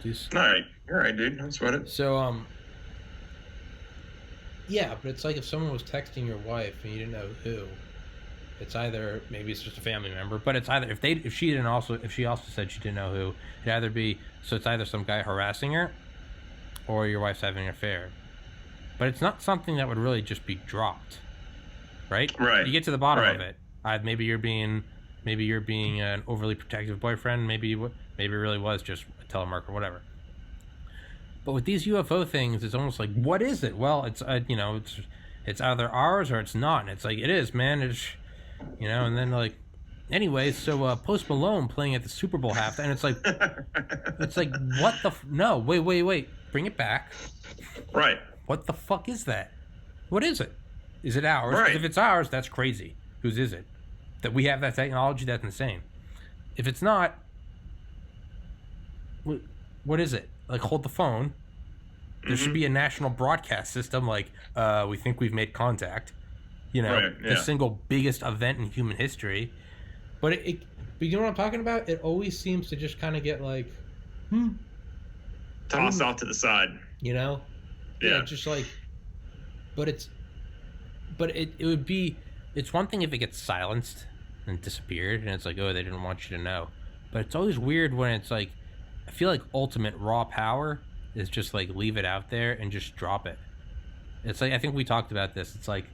difficulties. All right, dude. Don't sweat it. So, yeah, but it's like if someone was texting your wife and you didn't know who, it's either maybe it's just a family member, but it's either if she also said she didn't know who, it'd either be it's either some guy harassing her, or your wife's having an affair. But it's not something that would really just be dropped, right? Right. You get to the bottom of it. Maybe you're being an overly protective boyfriend. Maybe it really was just a telemarketer, whatever. But with these UFO things, it's almost like, what is it? Well, it's it's either ours or it's not. And it's like, it is, man. It's, and then like, anyways, so Post Malone playing at the Super Bowl halftime, and it's like, what the? No, wait, bring it back. Right. What the fuck is that? What is it? Is it ours? Right. If it's ours, that's crazy. Whose is it? That we have that technology, that's insane. If it's not, what is it? Like, hold the phone. There should be a national broadcast system, like, we think we've made contact. The single biggest event in human history. But but you know what I'm talking about? It always seems to just kind of get like, tossed off to the side. Yeah. Just like, but it would be, it's one thing if it gets silenced and disappeared, and it's like, oh, they didn't want you to know. But it's always weird when it's like, I feel like ultimate raw power is just like, leave it out there and just drop it. It's like, I think we talked about this. It's like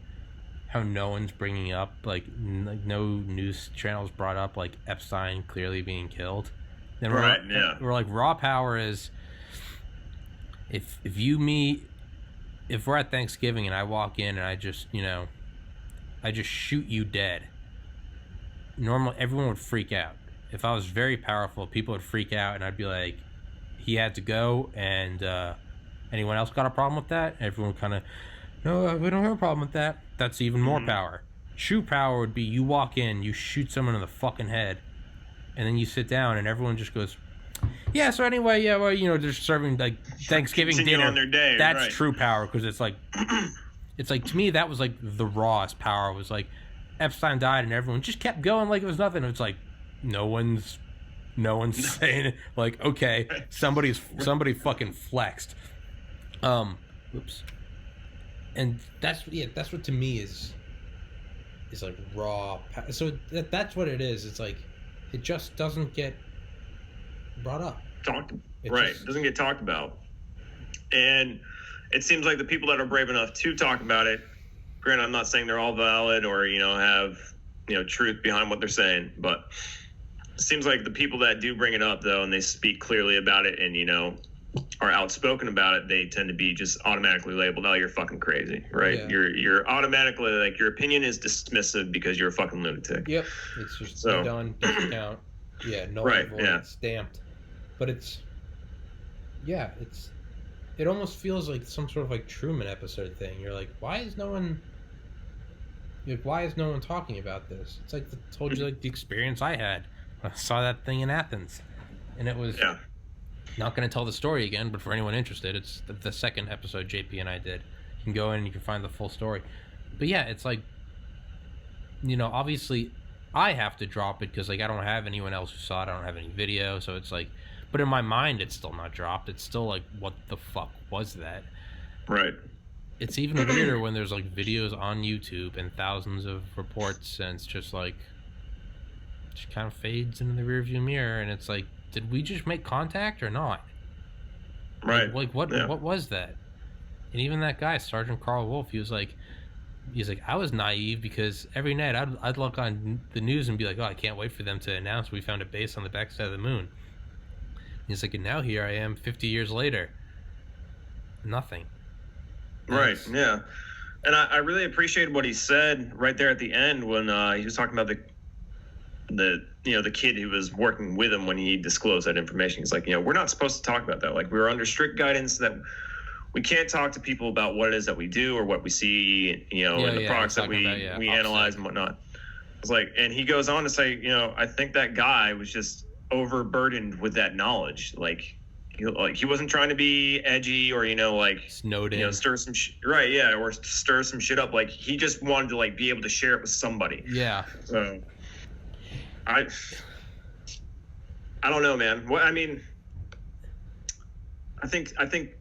how no one's bringing up, like no news channels brought up like Epstein clearly being killed. Then we're like, raw power is if we're at Thanksgiving and I walk in and I just shoot you dead. Normally everyone would freak out. If I was very powerful, people would freak out, and I'd be like, he had to go, and anyone else got a problem with that? Everyone kind of, no, we don't have a problem with that. That's even more power. True power would be you walk in, you shoot someone in the fucking head, and then you sit down, and everyone just goes, yeah, so anyway, yeah, well, they're serving like Thanksgiving dinner on their day. That's true power, because it's like to me that was like the rawest power. It was like Epstein died, and everyone just kept going like it was nothing. It's like no one's saying it. Like, okay, somebody fucking flexed. Oops. And that's what to me is like raw. So that's what it is. It's like it just doesn't get brought up. It doesn't get talked about. And it seems like the people that are brave enough to talk about it, granted, I'm not saying they're all valid or, have, truth behind what they're saying, but it seems like the people that do bring it up, though, and they speak clearly about it and, are outspoken about it, they tend to be just automatically labeled, oh, you're fucking crazy, right? Yeah. You're automatically, like, your opinion is dismissive because you're a fucking lunatic. Yep. It's just done, doesn't count. Yeah, no stamped. But it almost feels like some sort of like Truman episode thing. You're like, why is no one talking about this? It's like I told you, like, the experience I had. I saw that thing in Athens, and it was not going to tell the story again, but for anyone interested, it's the second episode JP and I did. You can go in and you can find the full story. But yeah, it's like, obviously I have to drop it because, like, I don't have anyone else who saw it. I don't have any video, so it's like, but in my mind, it's still not dropped. It's still like, what the fuck was that? Right. It's even weirder when there's like videos on YouTube and thousands of reports, and it's just like, just kind of fades into the rearview mirror, and it's like, did we just make contact or not? Right. Like what was that? And even that guy, Sergeant Carl Wolf, he's like, I was naive because every night I'd look on the news and be like, oh, I can't wait for them to announce we found a base on the backside of the moon. He's like, and now here I am 50 years later. Nothing. Right, yeah. And I really appreciated what he said right there at the end when he was talking about the kid who was working with him when he disclosed that information. He's like, we're not supposed to talk about that. Like, we were under strict guidance that we can't talk to people about what it is that we do or what we see, and the products that we analyze and whatnot. It's like, and he goes on to say, I think that guy was just overburdened with that knowledge. Like he wasn't trying to be edgy or, like snowed in, stir some right. Yeah. Or stir some shit up. Like he just wanted to like be able to share it with somebody. Yeah. So I don't know, man. What, I mean, I think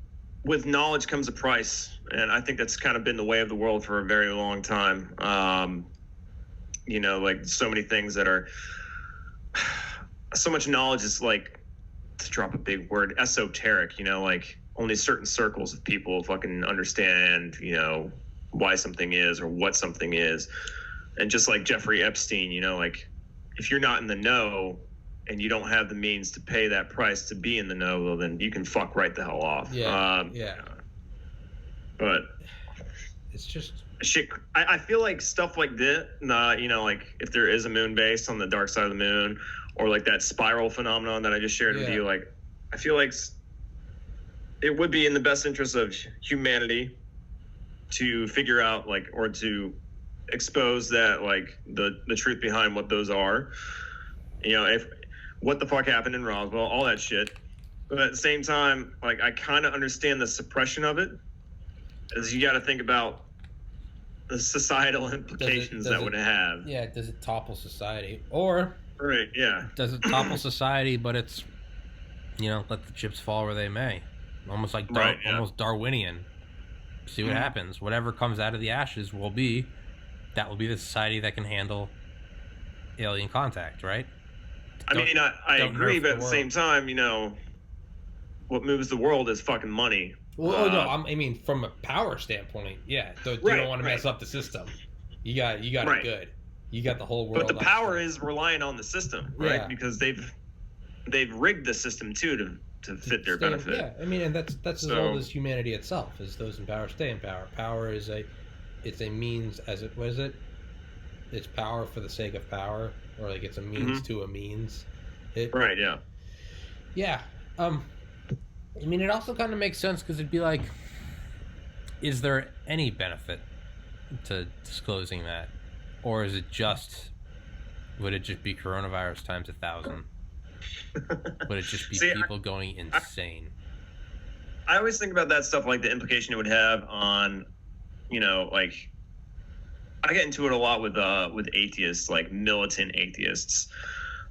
with knowledge comes a price, and I think that's kind of been the way of the world for a very long time. Like so many things that are so much knowledge is like, to drop a big word, esoteric. Like only certain circles of people fucking understand, why something is or what something is. And just like Jeffrey Epstein, like if you're not in the know and you don't have the means to pay that price to be in the know, well, then you can fuck right the hell off. Yeah. But it's just shit. I feel like stuff like this, like if there is a moon base on the dark side of the moon, or like that spiral phenomenon that I just shared with you, like I feel like it would be in the best interest of humanity to figure out, like, or to expose that, like the truth behind what those are. If what the fuck happened in Roswell, all that shit. But at the same time, like I kind of understand the suppression of it, as you got to think about the societal implications that would have. Yeah, does it topple society? Or right, yeah, does it topple society? But it's let the chips fall where they may, almost like almost Darwinian. See what happens. Whatever comes out of the ashes will be the society that can handle alien contact, right? I agree, but at the same time, what moves the world is fucking money. Well, no, I mean from a power standpoint, yeah. You don't want to mess up the system. You got it good. You got the whole world. But the power is relying on the system, right? Yeah. Because they've rigged the system too to fit their benefit. Yeah, and that's as old as humanity itself. Is those in power stay in power. Power is a means what is it? It's power for the sake of power, or like it's a means to a means. Right. Yeah. Yeah. It also kind of makes sense because it'd be like, is there any benefit to disclosing that, or is it would it just be coronavirus times 1,000? Would it just be people going insane? I always think about that stuff, like the implication it would have on, like I get into it a lot with atheists, like militant atheists.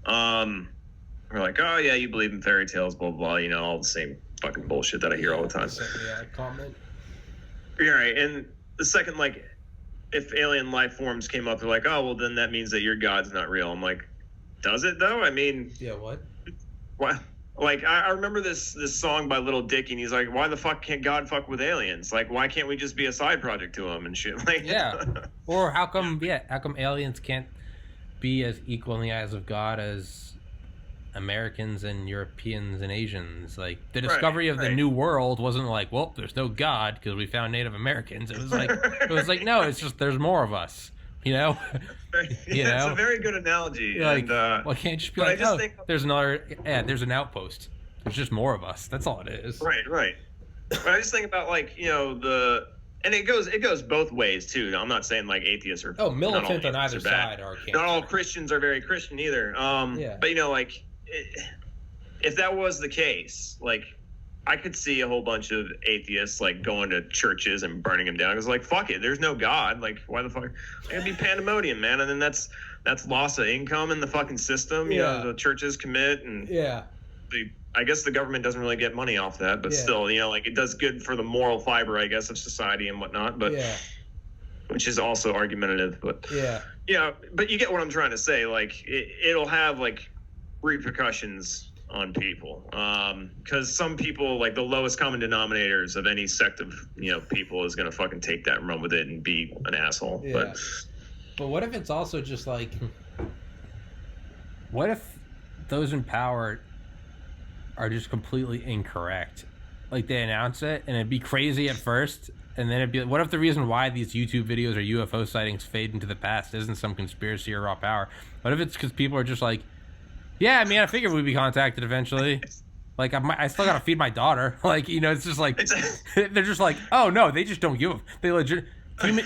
We're like, oh yeah, you believe in fairy tales, blah blah, all the same fucking bullshit that I hear all the time. Yeah, comment. You're right. And the second, like, if alien life forms came up, they're like, oh well, then that means that your God's not real. I'm like, does it though? Yeah, what? Like I remember this song by Little Dicky, and he's like, why the fuck can't God fuck with aliens? Like, why can't we just be a side project to him and shit? Like, yeah. Or how come aliens can't be as equal in the eyes of God as Americans and Europeans and Asians? Like the discovery of the New World wasn't like, well, there's no God because we found Native Americans. It was like no, it's just there's more of us. It's a very good analogy. Like, well, can't just be like, there's there's an outpost. There's just more of us. That's all it is. Right. But I just think about, like, and it goes both ways too. I'm not saying like atheists are militant on either side are cancer. Not all Christians are very Christian either. But like if that was the case, like I could see a whole bunch of atheists like going to churches and burning them down because, like, fuck it, there's no God. Like, why the fuck? It'd be pandemonium, man. And then that's loss of income in the fucking system. The churches commit, and I guess the government doesn't really get money off that, but still, like it does good for the moral fiber, I guess, of society and whatnot. But which is also argumentative. But but you get what I'm trying to say. Like it'll have like repercussions on people, because some people, like the lowest common denominators of any sect of people, is gonna fucking take that and run with it and be an asshole. But what if it's also just like, what if those in power are just completely incorrect? Like they announce it and it'd be crazy at first, and then it'd be, what if the reason why these YouTube videos or UFO sightings fade into the past isn't some conspiracy or raw power? What if it's because people are just like, yeah, I figured we'd be contacted eventually. Like, I still gotta feed my daughter. Like, it's just like, they're just like, oh no, they just don't give. They legit,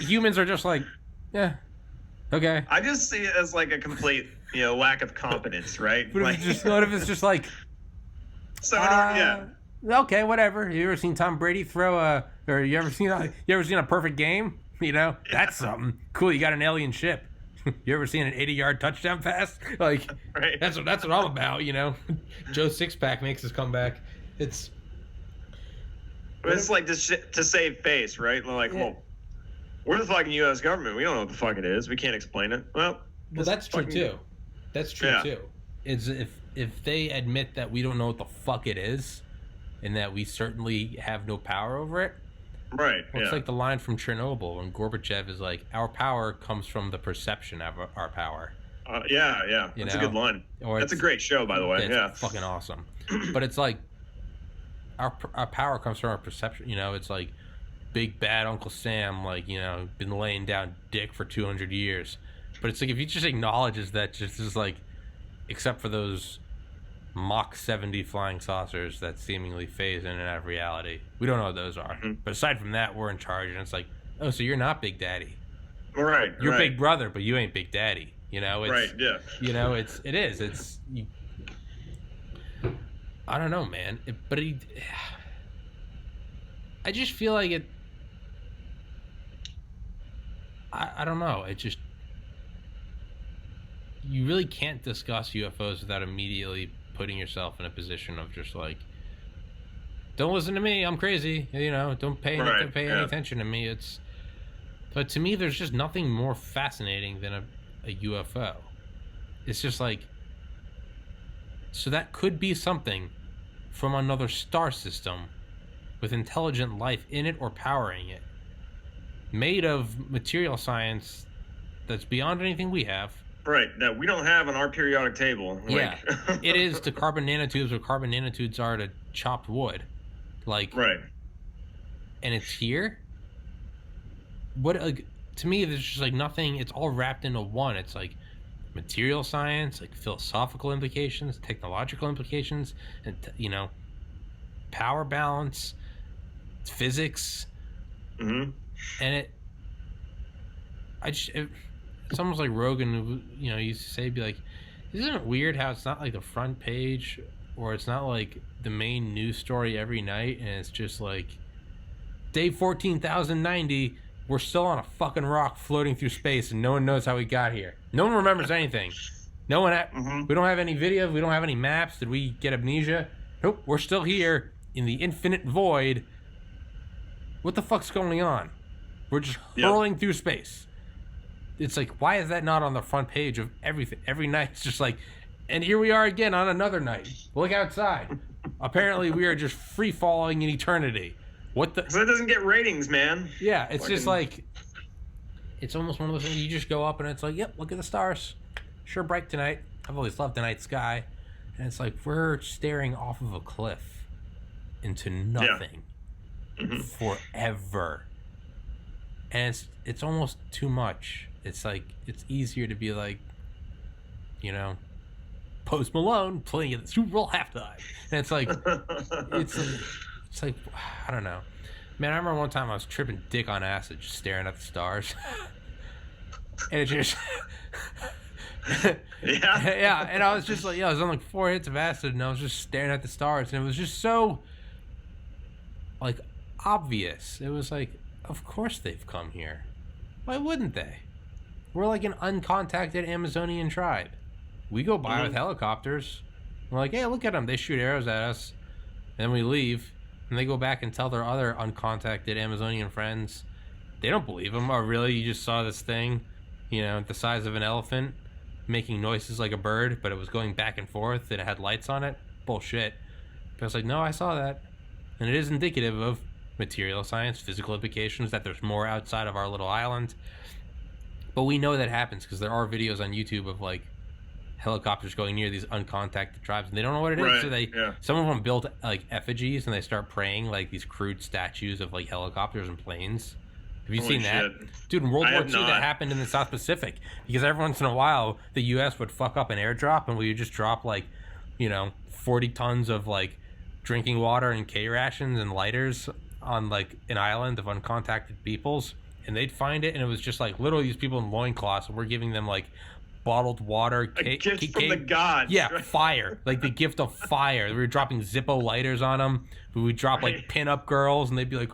humans are just like, yeah, okay. I just see it as like a complete, lack of competence, right? What if it's just like, okay, whatever. You ever seen Tom Brady throw or you ever seen a perfect game? That's something cool. You got an alien ship. You ever seen an 80-yard touchdown pass? Like, that's what I'm about, Joe Sixpack makes his comeback. It's, It's like to save face, right? Like, well, we're the fucking U.S. government. We don't know what the fuck it is. We can't explain it. Well, that's true too. That's true too. It's if they admit that we don't know what the fuck it is, and that we certainly have no power over it. Right. Well, it's like the line from Chernobyl when Gorbachev is like, "Our power comes from the perception of our power." Yeah. That's a good line. That's a great show, by the way. It's fucking awesome. But it's like our power comes from our perception. You know, it's like big bad Uncle Sam, like, you know, been laying down dick for 200 years. But it's like if he just acknowledges that, just is like, except for those Mach 70 flying saucers that seemingly phase in and out of reality, we don't know what those are. But aside from that, we're in charge, and it's like, oh, so you're not Big Daddy. Right. You're Big Brother, but you ain't Big Daddy. You know, it's, right, yeah. You know, I don't know, man. I just feel like it. I don't know. It just, you really can't discuss UFOs without immediately putting yourself in a position of just like, don't listen to me, I'm crazy. You know, don't pay any attention to me. But to me, there's just nothing more fascinating than a UFO. It's just like, so that could be something from another star system with intelligent life in it or powering it, made of material science that's beyond anything we have. Right, that we don't have on our periodic table. Yeah, it is to carbon nanotubes what carbon nanotubes are to chopped wood. Like, right. And it's here? What, to me, there's just like nothing, it's all wrapped into one. It's like material science, like philosophical implications, technological implications, and, you know, power balance, physics. Mm-hmm. And it's almost like Rogan, you know, used to say, be like, isn't it weird how it's not like the front page, or it's not like the main news story every night, and it's just like, day 14,090, we're still on a fucking rock floating through space, and no one knows how we got here. No one remembers anything. No one, we don't have any videos, we don't have any maps. Did we get amnesia? Nope, we're still here in the infinite void. What the fuck's going on? We're just hurling through space. It's like, why is that not on the front page of everything? Every night it's just like, and here we are again on another night. Look outside. Apparently we are just free falling in eternity. What the? So it doesn't get ratings, man. Yeah, it's just like, it's almost one of those things you just go up and it's like, yep, look at the stars. Sure bright tonight. I've always loved the night sky. And it's like, we're staring off of a cliff into nothing forever. And it's almost too much. It's like, it's easier to be like, you know, Post Malone playing at the Super Bowl halftime. And it's like, it's like, I don't know. Man, I remember one time I was tripping dick on acid, just staring at the stars. And it just... yeah, and I was just like, I was on like 4 hits of acid, and I was just staring at the stars, and it was just so, like, obvious. It was like, of course they've come here. Why wouldn't they? We're like an uncontacted Amazonian tribe. We go by with helicopters. We're like, hey, look at them. They shoot arrows at us. And then we leave. And they go back and tell their other uncontacted Amazonian friends. They don't believe them. Oh, really? You just saw this thing, you know, the size of an elephant, making noises like a bird, but it was going back and forth and it had lights on it? Bullshit. But I was like, no, I saw that. And it is indicative of material science, physical implications, that there's more outside of our little island. But we know that happens because there are videos on YouTube of like helicopters going near these uncontacted tribes, and they don't know what it is. So some of them built like effigies, and they start praying like these crude statues of like helicopters and planes. Have you seen that? Dude, in World War II that happened in the South Pacific, because every once in a while the US would fuck up an airdrop, and we would just drop like, you know, 40 tons of like drinking water and K rations and lighters on like an island of uncontacted peoples, and they'd find it, and it was just like literally these people in loincloths, and we're giving them like bottled water, a gift from the gods. Yeah, fire, like the gift of fire. We were dropping Zippo lighters on them. We would drop like pin-up girls, and they'd be like,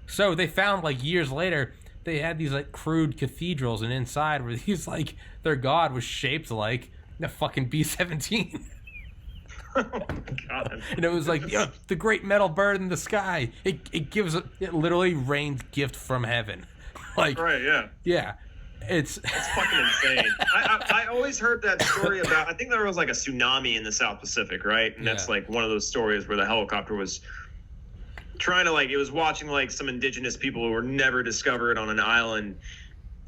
so they found like years later they had these like crude cathedrals, and inside were these like, their god was shaped like a fucking B-17. Oh my God. And it was like, yeah, the great metal bird in the sky. It literally rained gift from heaven. Like, right, yeah. Yeah. It's fucking insane. I always heard that story about, I think there was like a tsunami in the South Pacific, right? And that's like one of those stories where the helicopter was trying to it was watching like some indigenous people who were never discovered on an island,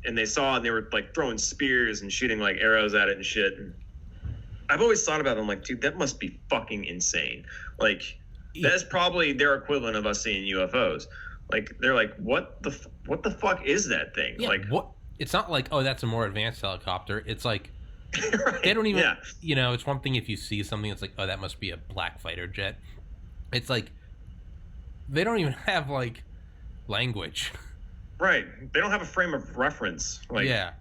and they saw it and they were like throwing spears and shooting like arrows at it and shit. And I've always thought about it. I'm like, dude, that must be fucking insane. Like, that's probably their equivalent of us seeing UFOs. Like, they're like, what the fuck is that thing? Yeah, like, what? It's not like, oh, that's a more advanced helicopter. It's like, right, they don't even, it's one thing if you see something that's like, oh, that must be a black fighter jet. It's like, they don't even have, like, language. Right. They don't have a frame of reference. Like, yeah.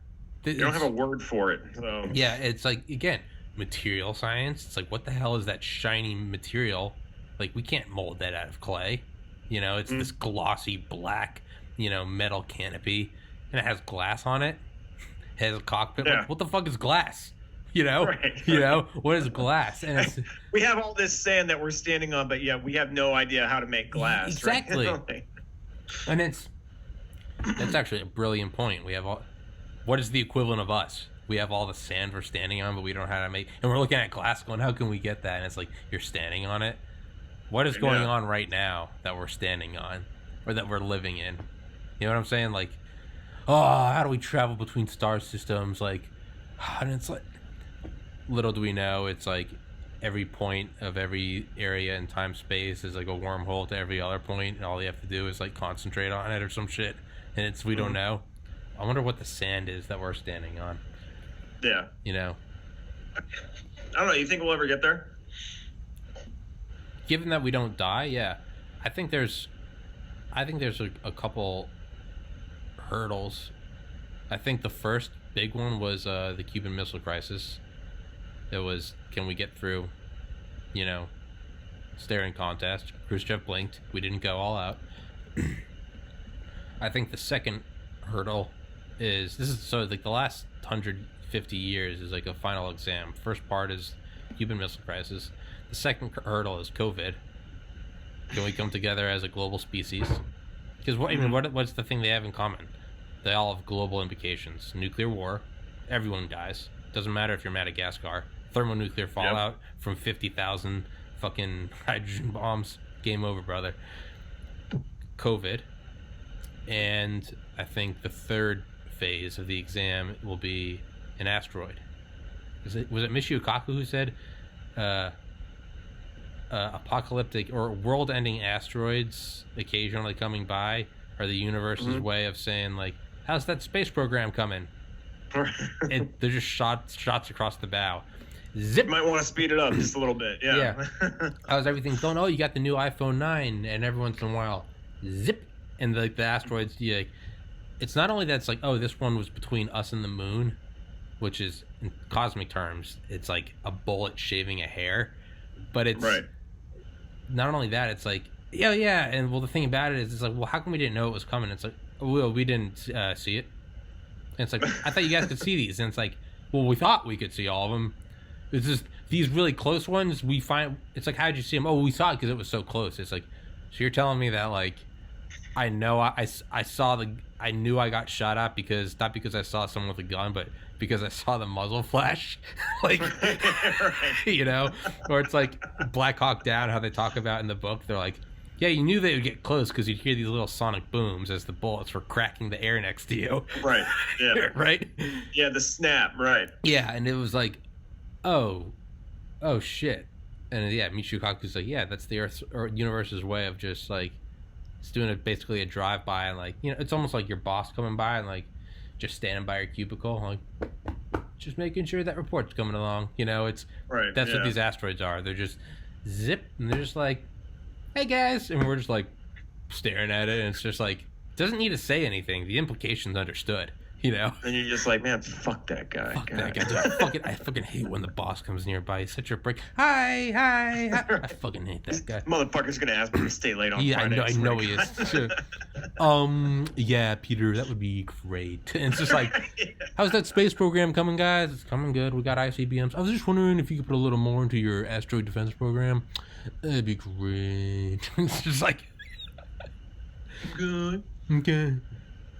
They don't have a word for it. So. Yeah, it's like, again, material science. It's like, what the hell is that shiny material? Like, we can't mold that out of clay. It's this glossy black, metal canopy. And it has glass on it. It has a cockpit. Yeah. Like, what the fuck is glass? Right. What is glass? And it's, we have all this sand that we're standing on, but we have no idea how to make glass. Exactly. Right? And that's actually a brilliant point. We have what is the equivalent of us? We have all the sand we're standing on, but we don't know how to make, and we're looking at glass going, how can we get that? And it's like, you're standing on it. What is going on right now that we're standing on, or that we're living in? You know what I'm saying? Like, oh, how do we travel between star systems? Like, and it's like, little do we know, it's like every point of every area in time space is like a wormhole to every other point, and all you have to do is like concentrate on it or some shit, and we don't know. I wonder what the sand is that we're standing on. Yeah. I don't know. You think we'll ever get there? Given that we don't die, yeah. I think there's a couple hurdles. I think the first big one was the Cuban Missile Crisis. It was, can we get through, staring contest. Khrushchev blinked. We didn't go all out. I think the second hurdle is, the last 150 years is like a final exam. First part is Cuban Missile Crisis. The second hurdle is COVID. Can we come together as a global species? Because what's the thing they have in common? They all have global implications. Nuclear war, everyone dies. Doesn't matter if you're Madagascar. Thermonuclear fallout from 50,000 fucking hydrogen bombs. Game over, brother. COVID. And I think the third phase of the exam will be an asteroid. Was it Michio Kaku who said apocalyptic or world-ending asteroids occasionally coming by are the universe's way of saying, like, how's that space program coming? And they're just shots across the bow. Zip. You might want to speed it up just a little bit. Yeah. How's everything going? Oh, you got the new iPhone 9, and every once in a while, zip, and the asteroids. It's not only that it's like, oh, this one was between us and the moon, which is in cosmic terms, it's like a bullet shaving a hair, but it's not only that. It's like, yeah, and the thing about it is, it's like, well, how come we didn't know it was coming? It's like, well, we didn't see it. And it's like, I thought you guys could see these, and it's like, well, we thought we could see all of them. It's just these really close ones we find. It's like, how did you see them? Oh, we saw it because it was so close. It's like, so you're telling me that, like, I know I knew I got shot at because, not because I saw someone with a gun, but because I saw the muzzle flash, like, or it's like Black Hawk Down, how they talk about in the book. They're like, yeah, you knew they would get close because you'd hear these little sonic booms as the bullets were cracking the air next to you. Right. Yeah. Right. Yeah. The snap. Right. Yeah, and it was like, oh shit, and Michio Kaku's like, yeah, that's the Earth's or universe's way of just like, it's doing basically a drive by, and like, it's almost like your boss coming by and like just standing by your cubicle, like just making sure that report's coming along. It's right. That's what these asteroids are. They're just zip, and they're just like, hey guys, and we're just like staring at it, and it's just like, doesn't need to say anything. The implication's understood. And you're just like, man, fuck that guy. Fuck that guy. Dude, I fucking hate when the boss comes nearby. He's such a prick. Hi. I fucking hate that guy. Motherfucker's gonna ask me to stay late on Friday. Yeah, I know he is. Yeah, Peter, that would be great. And it's just like, how's that space program coming, guys? It's coming good. We got ICBMs. I was just wondering if you could put a little more into your asteroid defense program. That'd be great. It's just like, Good. okay.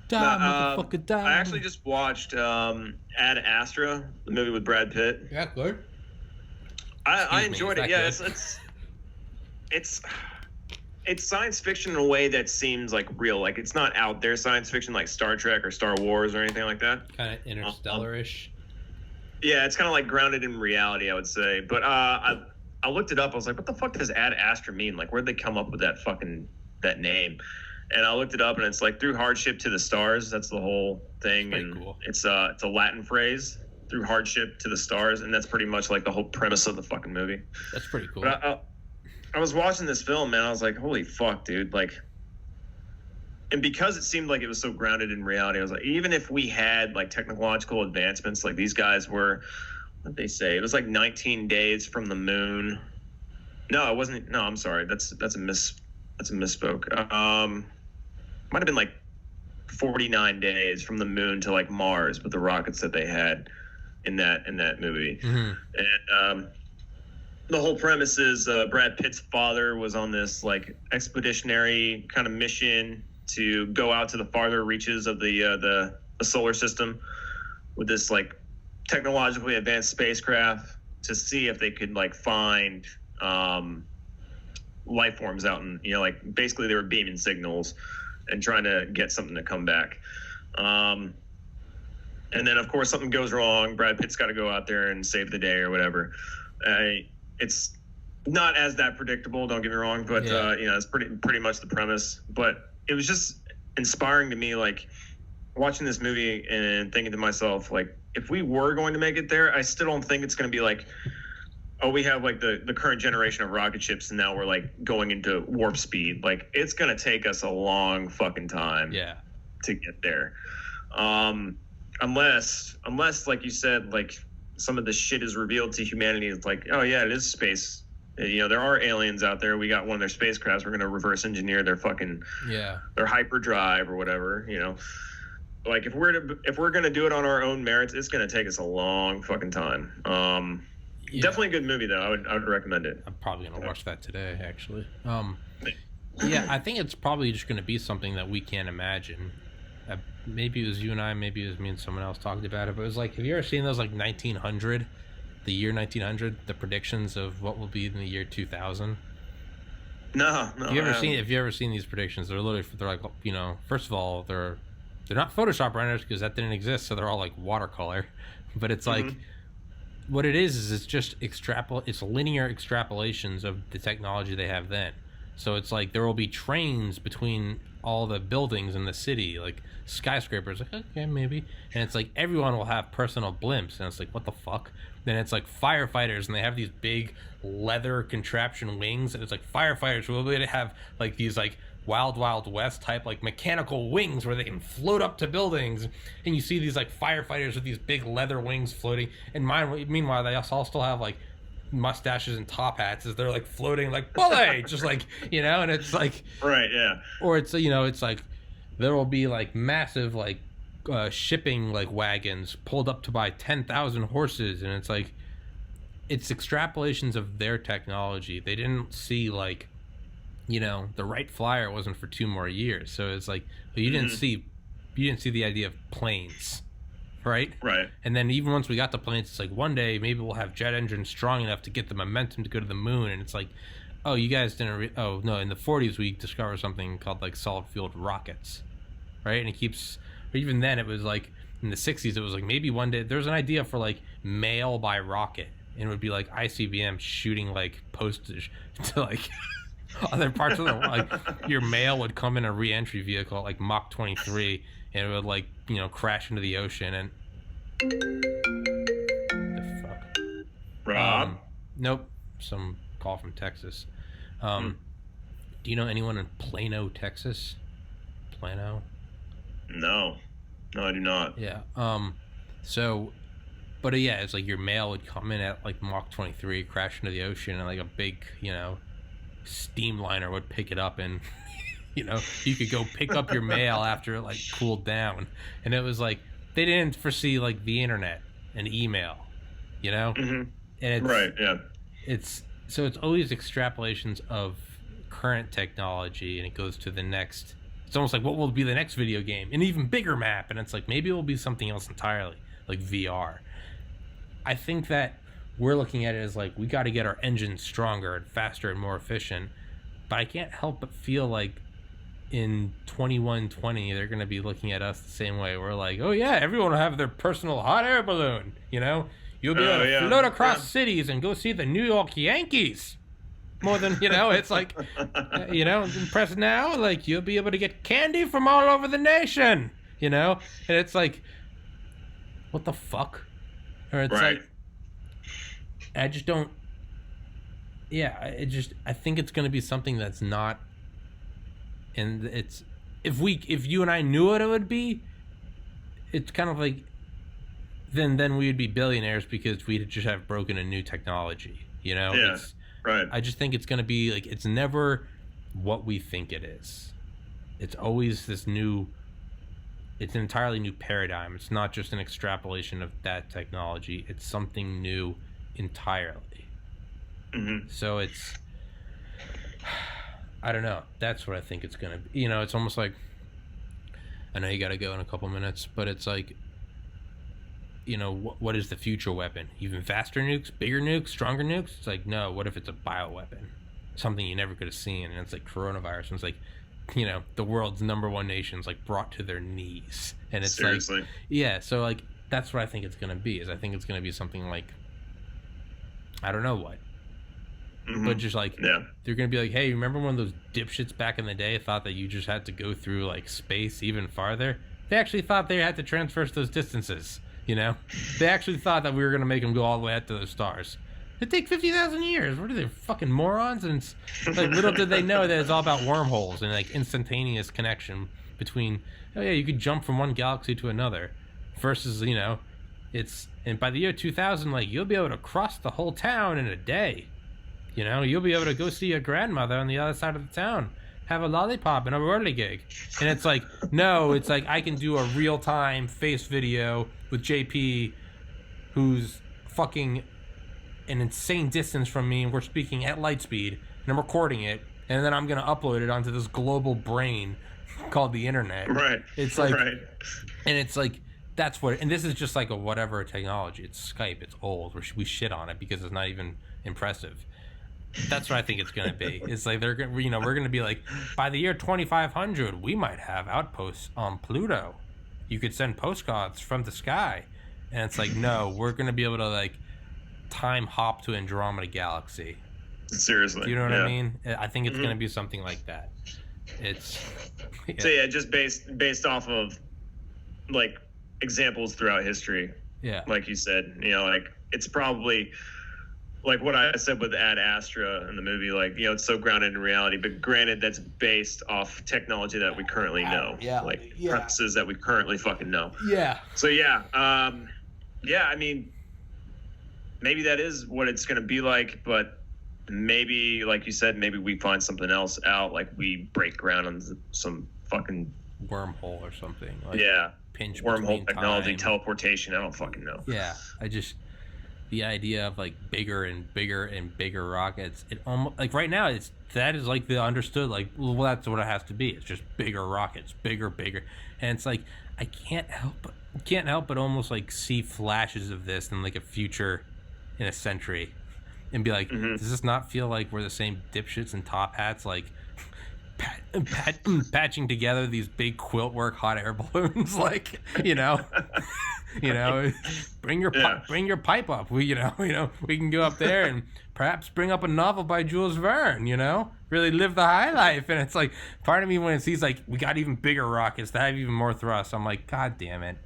Die, motherfucker, die. I actually just watched Ad Astra, the movie with Brad Pitt. Yeah, good. I enjoyed it. Yeah, good? it's science fiction in a way that seems like real. Like it's not out there science fiction like Star Trek or Star Wars or anything like that. Kind of interstellar-ish. Yeah, it's kind of like grounded in reality, I would say. But I looked it up. I was like, what the fuck does Ad Astra mean? Like, where'd they come up with that name? And I looked it up, and it's like through hardship to the stars. That's the whole thing, and cool. It's a Latin phrase, through hardship to the stars, and that's pretty much like the whole premise of the fucking movie. That's pretty cool. But I was watching this film, man. I was like, holy fuck, dude! Like, and because it seemed like it was so grounded in reality, I was like, even if we had like technological advancements, like these guys were, what did they say? It was like 19 days from the moon. No, it wasn't. No, I'm sorry. That's a misspoke. Might have been like 49 days from the moon to like Mars with the rockets that they had in that movie. Mm-hmm. And the whole premise is Brad Pitt's father was on this like expeditionary kind of mission to go out to the farther reaches of the solar system with this like technologically advanced spacecraft to see if they could like find life forms out in, like basically they were beaming signals and trying to get something to come back. And then of course something goes wrong. Brad Pitt's got to go out there and save the day or whatever. It's not as that predictable, don't get me wrong, but yeah. It's pretty much the premise. But it was just inspiring to me, like watching this movie and thinking to myself, like, if we were going to make it there, I still don't think it's going to be like, oh, we have like the current generation of rocket ships and now we're like going into warp speed. Like it's going to take us a long fucking time to get there. Unless like you said, like some of this shit is revealed to humanity. It's like, oh yeah, it is space. There are aliens out there. We got one of their spacecrafts. We're going to reverse engineer their fucking, their hyperdrive or whatever, like if we're going to do it on our own merits, it's going to take us a long fucking time. Definitely a good movie though. I would recommend it. I'm probably going to watch that today, actually. Yeah, I think it's probably just going to be something that we can't imagine. Maybe it was you and I, maybe it was me and someone else talked about it, but it was like, have you ever seen those like 1900, the year 1900, the predictions of what will be in the year 2000? No. Have you ever seen these predictions? They're like, first of all, they're not Photoshop renders because that didn't exist, so they're all like watercolor. But it's like, what it is it's just it's linear extrapolations of the technology they have then. So it's like there will be trains between all the buildings in the city, like skyscrapers, like, okay, maybe. And it's like everyone will have personal blimps, and it's like, what the fuck? Then it's like firefighters, and they have these big leather contraption wings, and it's like firefighters will be able to have like these like Wild Wild West type like mechanical wings where they can float up to buildings, and you see these like firefighters with these big leather wings floating, and meanwhile they all still have like mustaches and top hats as they're like floating like bully, just like, and it's like, right, yeah. Or it's, it's like there will be like massive like shipping like wagons pulled up to by 10,000 horses, and it's like it's extrapolations of their technology. They didn't see like, the Wright Flyer wasn't for 2 more years, so it's like you didn't see the idea of planes. Right? And then even once we got the planes, it's like one day maybe we'll have jet engines strong enough to get the momentum to go to the moon. And it's like, oh, you guys didn't oh no, in the 40s we discovered something called like solid fueled rockets, right? And it keeps, or even then it was like in the 60s it was like maybe one day there's an idea for like mail by rocket, and it would be like ICBM shooting like postage to like other parts of the like your mail would come in a re-entry vehicle like Mach 23, and it would like crash into the ocean. And the fuck, Rob? Nope, some call from Texas. Do you know anyone in Plano, Texas? Plano? No, I do not. Yeah. So, but yeah, it's like your mail would come in at like Mach 23, crash into the ocean, and like a big, steam liner would pick it up and You know, you could go pick up your mail after it like cooled down, and it was like they didn't foresee like the internet and email, you know, and it's so it's always extrapolations of current technology, and it goes to the next. It's almost like what will be the next video game, an even bigger map, and it's like maybe it will be something else entirely, like VR. I think that we're looking at it as like we got to get our engines stronger and faster and more efficient, but I can't help but feel like in 2120 they're going to be looking at us the same way. We're like, oh yeah, everyone will have their personal hot air balloon, you know, you'll be able to float across cities and go see the New York Yankees more than, you know, it's like, you know, press now, like you'll be able to get candy from all over the nation, you know, and it's like, what the fuck? Or it's like, I just don't, I think it's going to be something that's not, and it's, if you and I knew what it would be, it's kind of like, then we would be billionaires because we'd just have broken a new technology, you know? Yeah, I just think it's going to be like, it's never what we think it is. It's always this new, it's an entirely new paradigm. It's not just an extrapolation of that technology. It's something new entirely. So it's, I don't know. That's what I think it's going to be. You know, it's almost like, I know you got to go in a couple minutes, but it's like, you know, what is the future weapon? Even faster nukes, bigger nukes, stronger nukes? It's like, no, what if it's a bioweapon? Something you never could have seen. And it's like coronavirus. And it's like, you know, the world's #1 nation's like brought to their knees. And it's seriously, like, yeah, so like, that's what I think it's going to be, is I think it's going to be something like, I don't know what. But just like, they're going to be like, hey, remember when those dipshits back in the day thought that you just had to go through like space even farther? They actually thought they had to transverse those distances, you know? They actually thought that we were going to make them go all the way out to the stars. It'd take 50,000 years. What are they, fucking morons? And it's like, little did they know that it's all about wormholes and like instantaneous connection between, oh yeah, you could jump from one galaxy to another versus, you know, it's, and by the year 2000, like, you'll be able to cross the whole town in a day. You know, you'll be able to go see your grandmother on the other side of the town, have a lollipop and a whirligig. And it's like, no, it's like I can do a real-time face video with JP, who's fucking an insane distance from me, and we're speaking at light speed, and I'm recording it, and then I'm going to upload it onto this global brain called the internet. Right. It's like, and it's like, that's what, and this is just like a whatever technology. It's Skype. It's old. We shit on it because it's not even impressive. That's what I think it's going to be. It's like, they're, you know, we're going to be like, by the year 2500, we might have outposts on Pluto. You could send postcards from the sky. And it's like, no, we're going to be able to like time hop to Andromeda Galaxy. Seriously. You know what I mean? I think it's going to be something like that. It's, yeah. So yeah, just based off of like examples throughout history. Yeah. Like you said, you know, like it's probably like what I said with Ad Astra in the movie, like, you know, it's so grounded in reality, but granted, that's based off technology that we currently know. Yeah. Like premises that we currently fucking know. Yeah. So yeah, I mean, maybe that is what it's going to be like, but maybe, like you said, maybe we find something else out, like we break ground on some fucking wormhole or something. Like pinch wormhole technology, time. Teleportation. I don't fucking know. Yeah, the idea of like bigger and bigger and bigger rockets, it almost like right now that is like the understood, like, well, that's what it has to be. It's just bigger rockets, bigger, and it's like I can't help but almost like see flashes of this in like a future in a century, and be like, does this not feel like we're the same dipshits in top hats, like patching together these big quilt work hot air balloons, like, you know, bring your pipe up. We can go up there and perhaps bring up a novel by Jules Verne. You know, really live the high life. And it's like, part of me when it sees like we got even bigger rockets that have even more thrust, I'm like, God damn it,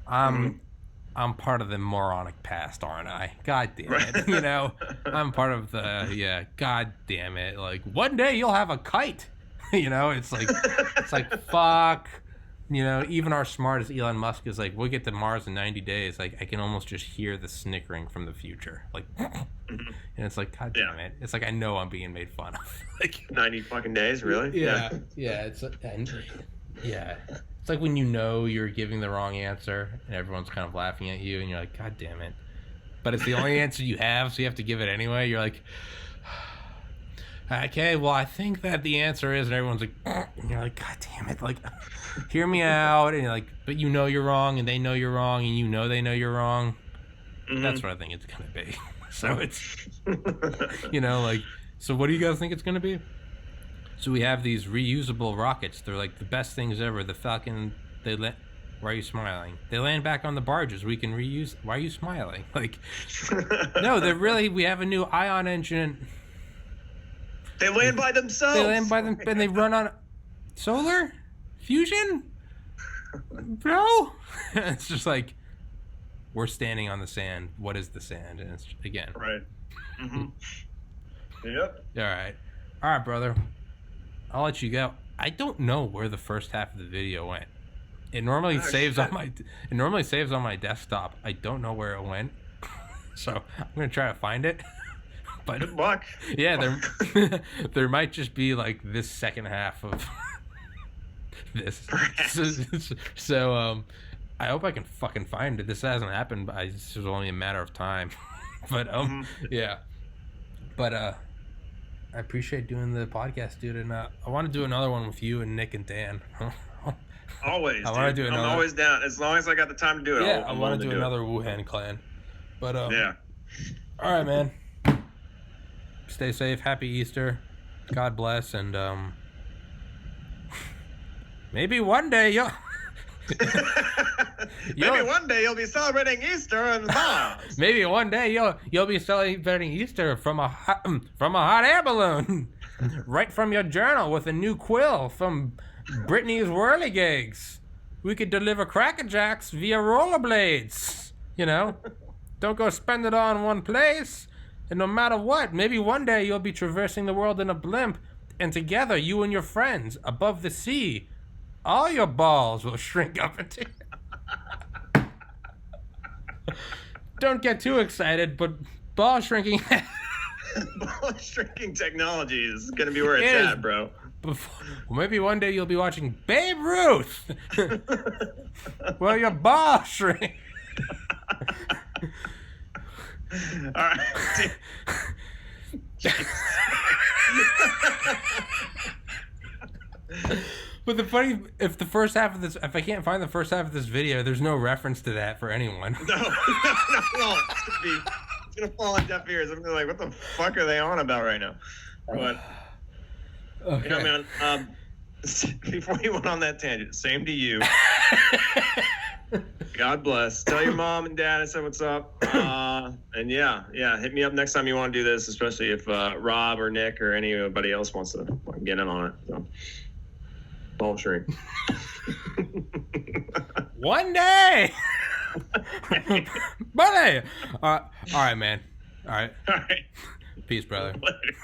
I'm part of the moronic past, aren't I? God damn it, you know, I'm part of the God damn it, like one day you'll have a kite. You know, it's like fuck You know, even our smartest Elon Musk is like, we'll get to Mars in 90 days. Like, I can almost just hear the snickering from the future. Like, and it's like, God damn it. It's like, I know I'm being made fun of. Like 90 fucking days, really? Yeah. It's like when you know you're giving the wrong answer and everyone's kind of laughing at you and you're like, God damn it. But it's the only answer you have, so you have to give it anyway. You're like, okay, well, I think that the answer is, and everyone's like, and you're like, God damn it, like, hear me out, and you're like, but you know you're wrong, and they know you're wrong, and you know they know you're wrong. That's what I think it's gonna be. So it's, you know, like, so what do you guys think it's gonna be? So we have these reusable rockets. They're like the best things ever. The Falcon, why are you smiling? They land back on the barges. We can reuse. Why are you smiling? Like, no, they're really. We have a new ion engine. They land by themselves. They land by them, and they run on solar fusion, bro. It's just like we're standing on the sand. What is the sand? And it's again. Right. Yep. All right, brother. I'll let you go. I don't know where the first half of the video went. It normally saves on my. It normally saves on my desktop. I don't know where it went, so I'm gonna try to find it. But good luck. Yeah, there might just be like this second half of this. So I hope I can fucking find it. This hasn't happened, but this is only a matter of time. But yeah. But I appreciate doing the podcast, dude, and I want to do another one with you and Nick and Dan. Always. I want to do another. I'm always down as long as I got the time to do it. Yeah, I want to do another Wuhan Clan. But yeah. All right, man. Stay safe. Happy Easter. God bless, and maybe one day you'll. Maybe one day you'll be celebrating Easter in Mars. Maybe one day you'll be celebrating Easter from a hot air balloon, right from your journal with a new quill from Brittany's Whirligigs. We could deliver Cracker Jacks via rollerblades. You know, don't go spend it all in one place. And no matter what, maybe one day you'll be traversing the world in a blimp, and together, you and your friends, above the sea, all your balls will shrink up into... Don't get too excited, but ball shrinking... Ball shrinking technology is going to be where it's at, bro. Well, maybe one day you'll be watching Babe Ruth, where your ball shrink. All right. But the funny, if I can't find the first half of this video, there's no reference to that for anyone. No. It's gonna fall on deaf ears. I'm gonna be like, what the fuck are they on about right now? But okay. You know, man. Before you went on that tangent, same to you. God bless. Tell your mom and dad I said what's up. And yeah, hit me up next time you want to do this, especially if Rob or Nick or anybody else wants to get in on it. So, ball shrink. One day, buddy. All right, man. All right. All right. Peace, brother. Later.